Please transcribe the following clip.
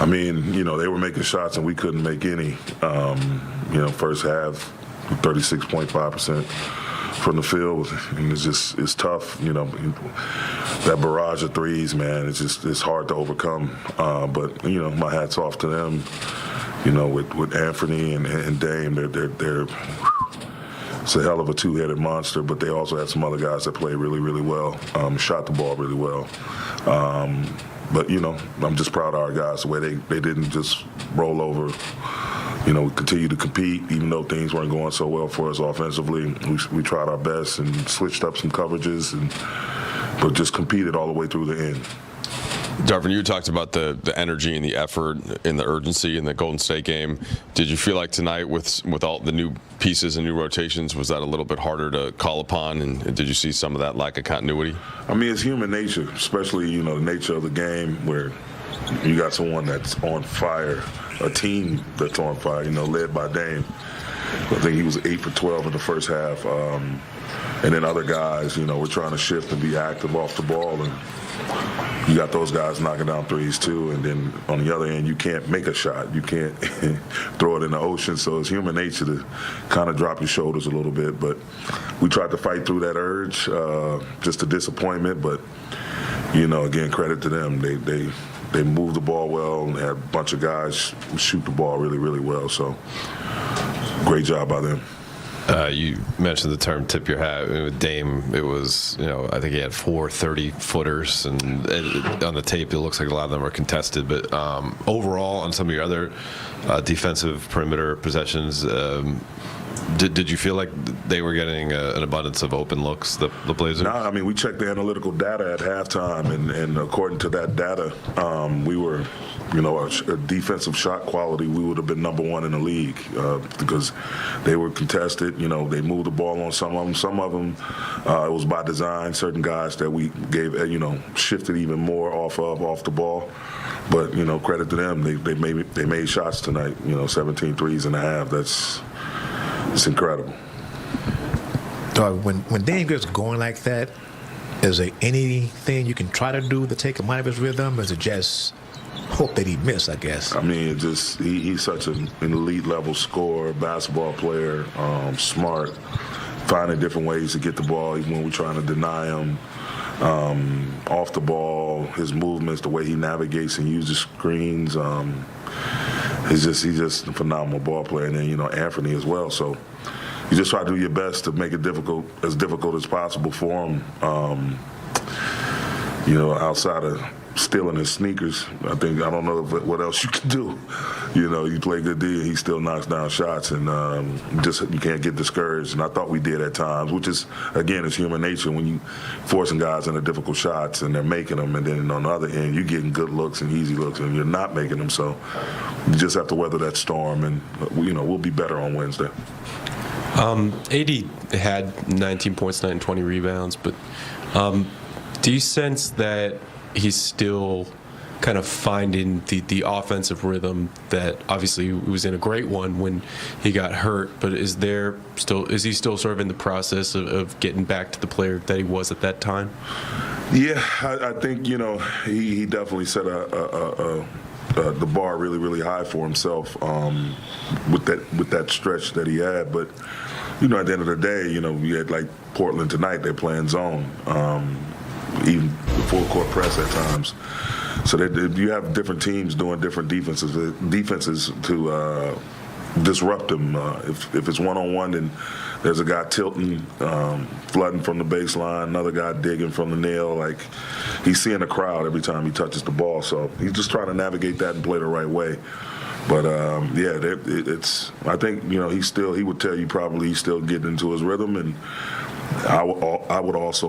I mean, they were making shots and we couldn't make any. First half, 36.5% from the field, and it's tough. That barrage of threes, man, it's hard to overcome. But my hat's off to them. With Anthony and Dame, they're it's a hell of a two-headed monster. But they also have some other guys that play really, really well, shot the ball really well. But I'm just proud of our guys, the way they didn't just roll over. We continue to compete, even though things weren't going so well for us offensively. We tried our best and switched up some coverages, but just competed all the way through the end. Darvin, you talked about the energy and the effort and the urgency in the Golden State game. Did you feel like tonight, with all the new pieces and new rotations, was that a little bit harder to call upon? And did you see some of that lack of continuity? I mean, it's human nature, especially, the nature of the game where you got someone that's on fire, a team that's on fire, led by Dame. I think he was 8 for 12 in the first half. And then other guys, we're trying to shift and be active off the ball. And you got those guys knocking down threes too, and then on the other end, you can't make a shot. You can't throw it in the ocean. So it's human nature to kind of drop your shoulders a little bit. But we tried to fight through that urge, just a disappointment. But again, credit to them. They moved the ball well and had a bunch of guys shoot the ball really, really well. So great job by them. You mentioned the term "tip your hat." With Dame, it was, I think he had 4 30-footers, and on the tape, it looks like a lot of them are contested. But overall, on some of your other defensive perimeter possessions, did you feel like they were getting an abundance of open looks, the Blazers? No, I mean, we checked the analytical data at halftime, and according to that data, we were, a defensive shot quality, we would have been number 1 in the league because they were contested. They moved the ball on some of them. Some of them, it was by design. Certain guys that we gave, shifted even more off the ball. But credit to them, they made shots tonight. 17 threes and a half. It's incredible. When Dame gets going like that, is there anything you can try to do to take him out of his rhythm? Or is it just hope that he miss, I guess? I mean, he's such an elite level scorer, basketball player, smart, finding different ways to get the ball even when we're trying to deny him. Off the ball, his movements, the way he navigates and uses screens. He's just a phenomenal ball player, and then Anthony as well. So you just try to do your best to make it as difficult as possible for him. Outside of stealing his sneakers, I don't know what else you can do. You play good D, and he still knocks down shots, and you can't get discouraged. And I thought we did at times, which is, again, it's human nature when you forcing guys into difficult shots and they're making them, and then on the other end, you're getting good looks and easy looks, and you're not making them. So you just have to weather that storm, and we'll be better on Wednesday. AD had 19 points tonight and 20 rebounds, but do you sense that he's still kind of finding the offensive rhythm that obviously he was in a great one when he got hurt, but is he still sort of in the process of getting back to the player that he was at that time? Yeah, I think he definitely set the bar really, really high for himself with that stretch that he had. But at the end of the day, we had like Portland tonight. They're playing zone, even full court press at times. So you have different teams doing different defenses to disrupt them. If it's one-on-one, then there's a guy tilting, flooding from the baseline, another guy digging from the nail. Like, he's seeing a crowd every time he touches the ball. So he's just trying to navigate that and play the right way. But, I think, he would tell you probably he's still getting into his rhythm. And I would also